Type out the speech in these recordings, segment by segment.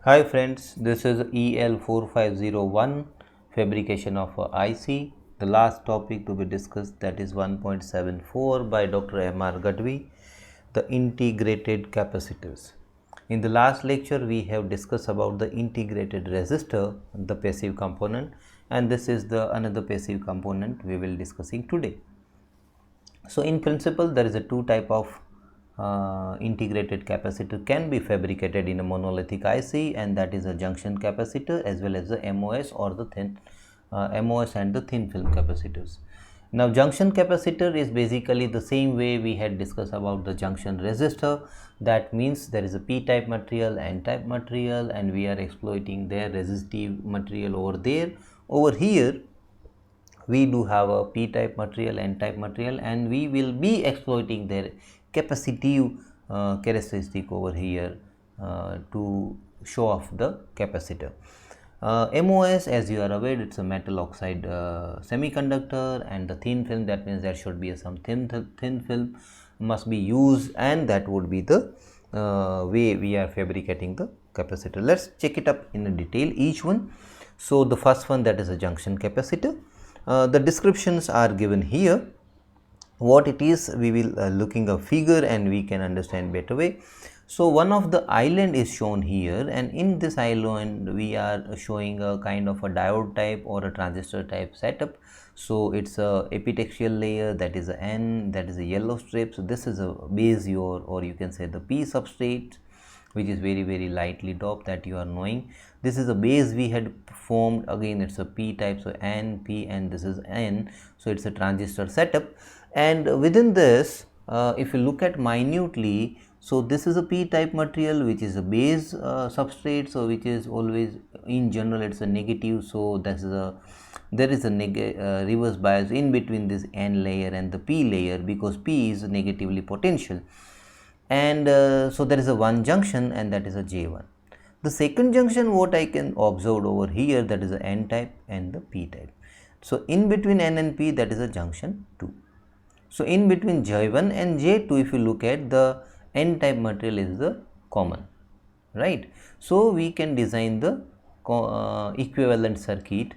Hi friends, this is EL4501 fabrication of a IC. The last topic to be discussed, that is 1.74 by Dr. M.R. Gadvi, the integrated capacitors. In the last lecture we have discussed about the integrated resistor, the passive component, and this is the another passive component we will discussing today. So in principle there is a two type of integrated capacitor can be fabricated in a monolithic IC, and that is a junction capacitor as well as the MOS or the thin MOS and the thin film capacitors. Now junction capacitor is basically the same way we had discussed about the junction resistor. That means there is a p type material, n type material, and we are exploiting their resistive material over there. Over here we do have a p type material, n type material, and we will be exploiting their capacitive characteristic over here to show off the capacitor. MOS, as you are aware, it's a metal oxide semiconductor, and the thin film, that means there should be some thin film must be used, and that would be the way we are fabricating the capacitor. Let's check it up in detail each one. So the first one, that is a junction capacitor. The descriptions are given here. What it is, we will looking a figure and we can understand better way. So one of the island is shown here, and in this island we are showing a kind of a diode type or a transistor type setup. So it's a epitaxial layer, that is a N, that is a yellow strip. So this is a base or you can say the P substrate, which is very lightly doped, that you are knowing. This is a base we had formed. Again, it's a p type, so n, p, and this is n. So it's a transistor setup, and within this if you look at minutely, so this is a p type material which is a base substrate, so which is always in general it's a negative. So there is a reverse bias in between this n layer and the p layer, because p is negatively potential. And so there is a one junction, and that is a J1. The second junction, what I can observe over here, that is a N type and the P type. So in between N and P, that is a junction 2. So in between J1 and J2, if you look at, the N type material is the common, right? So we can design the equivalent circuit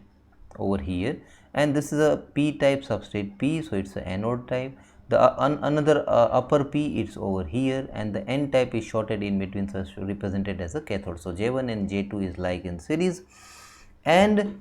over here, and this is a p type substrate P, so it's a anode type. The another upper P is over here, and the N type is shorted in between, so represented as a cathode. So J1 and J2 is like in series, and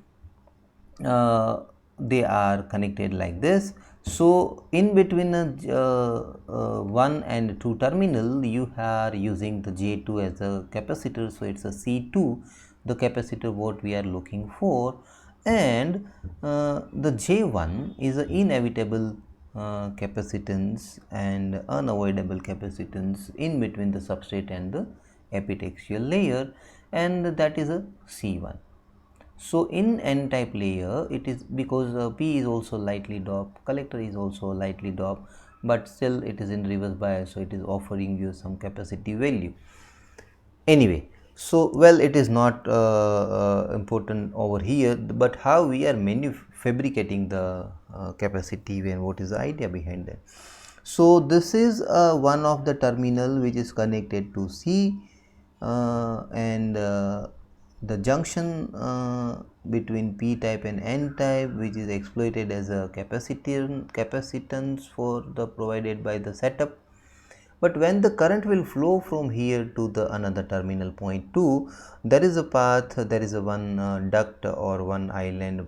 they are connected like this. So in between 1 and 2 terminal, you are using the J2 as a capacitor, so it's a C2, the capacitor what we are looking for. And the J1 is an inevitable capacitance and unavoidable capacitance in between the substrate and the epitaxial layer, and that is a C1. So in n type layer, it is because p is also lightly doped, collector is also lightly doped, but still it is in reverse bias, so it is offering you some capacity value. Anyway, so well, it is not important over here, but how we are fabricating the capacity and what is the idea behind that. So this is one of the terminal which is connected to C, and the junction between p type and n type, which is exploited as a capacitance for the provided by the setup. But when the current will flow from here to the another terminal point 2, there is a path, there is a one duct or one island,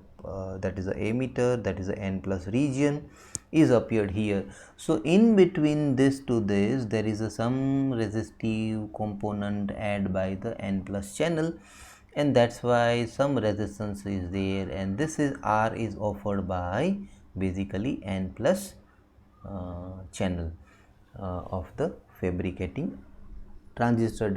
that is a emitter, that is a n plus region is appeared here. So in between this to this, there is a some resistive component added by the n plus channel, and that's why some resistance is there, and this is R is offered by basically n plus channel of the fabricating transistor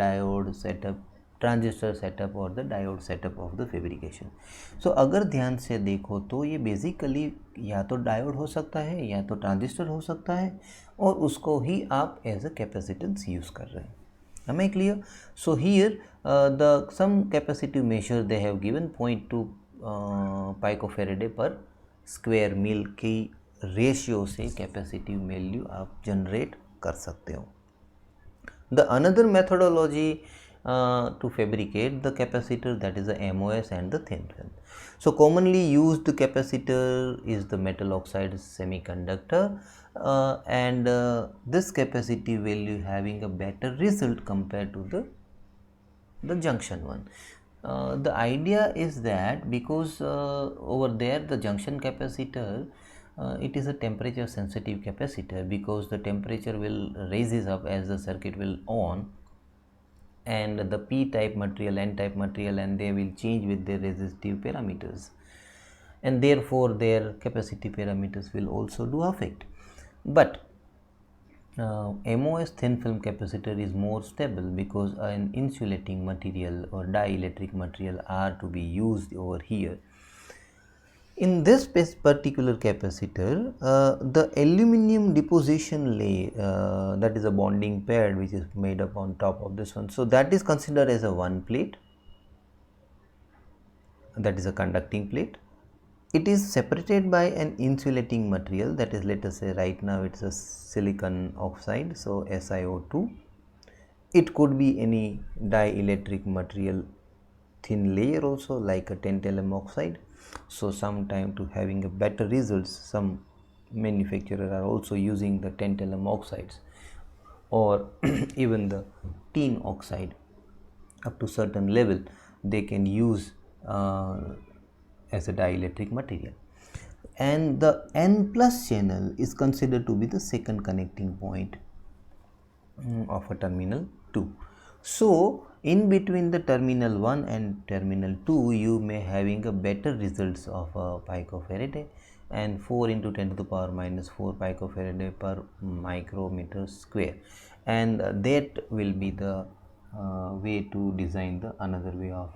setup or the diode setup of the fabrication. So अगर ध्यान से देखो तो ये basically या तो diode हो सकता है या तो ट्रांजिस्टर हो सकता है, और उसको ही आप एज अ कैपेसिटेंस यूज़ कर रहे हैं. Am I clear? So here the some capacitive measure they have given 0.2 picofarad per square mil की रेशियो से कैपेसिटिव वैल्यू आप जनरेट कर सकते हो. The another methodology to fabricate the capacitor, that is the MOS and the thin film. So commonly used capacitor is the metal oxide semiconductor, and this capacity value having a better result compared to the junction one. The idea is that because over there the junction capacitor, it is a temperature sensitive capacitor, because the temperature will raises up as the circuit will on, and the p type material, n type material, and they will change with their resistive parameters, and therefore their capacity parameters will also do affect. But MOS thin film capacitor is more stable because an insulating material or dielectric material are to be used over here. In this particular capacitor, the aluminum deposition layer, that is a bonding pad which is made up on top of this one, so that is considered as a one plate, that is a conducting plate. It is separated by an insulating material, that is, let us say right now it's a silicon oxide, so SiO2. It could be any dielectric material thin layer also, like a tantalum oxide. So sometime to having a better results, some manufacturers are also using the tantalum oxides or even the tin oxide. Up to certain level they can use as a dielectric material. And the N plus channel is considered to be the second connecting point of a terminal 2. So in between the terminal 1 and terminal 2 you may having a better results of a picofarad, and 4 into 10 to the power minus 4 picofarad per micrometer square, and that will be the way to design the another way of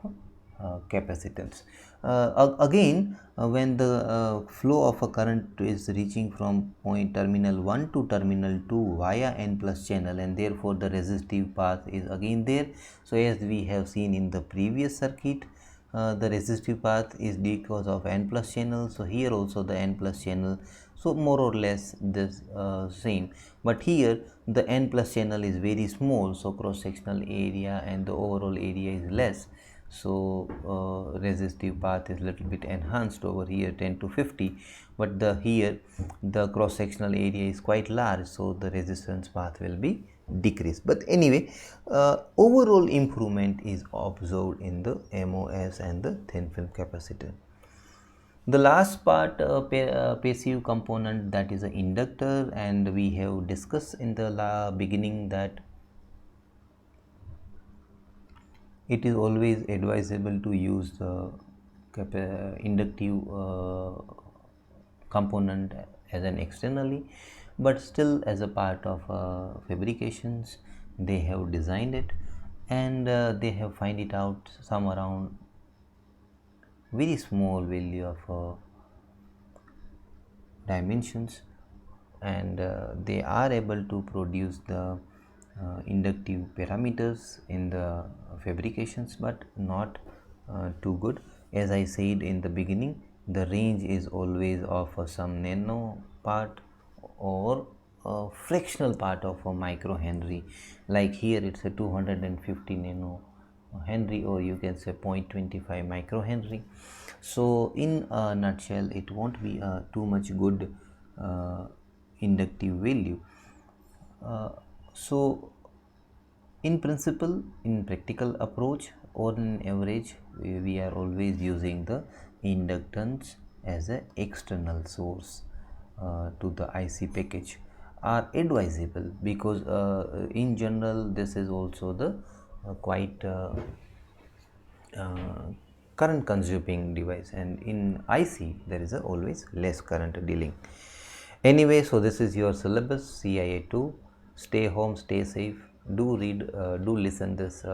capacitance. Again, when the flow of a current is reaching from point terminal 1 to terminal 2 via N plus channel, and therefore the resistive path is again there. So as we have seen in the previous circuit, the resistive path is because of N plus channel, so here also the N plus channel, so more or less this same, but here the N plus channel is very small, so cross sectional area and the overall area is less, so resistive path is little bit enhanced over here 10 to 50, but the here the cross sectional area is quite large, so the resistance path will be decreased. But anyway, overall improvement is observed in the MOS and the thin film capacitor. The last part, passive component, that is an inductor, and we have discussed in the beginning that it is always advisable to use the inductive component as an externally, but still as a part of fabrications they have designed it, and they have find it out some around very small value of dimensions, and they are able to produce the inductive parameters in the fabrications, but not too good. As I said in the beginning, the range is always of some nano part or a fractional part of a microhenry, like here it's a 250 nano Henry, or you can say 0.25 microhenry. So in a nutshell, it won't be too much good inductive value. So in principle, in practical approach, or in average, we are always using the inductance as an external source to the IC package are advisable, because in general this is also the quite current consuming device, and in IC there is always less current dealing. Anyway, so this is your syllabus CIA2. Stay home, stay safe, do read, do listen this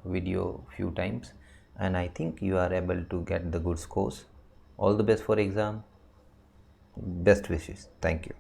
video few times, and I think you are able to get the good scores. All the best for exam. Best wishes. Thank you.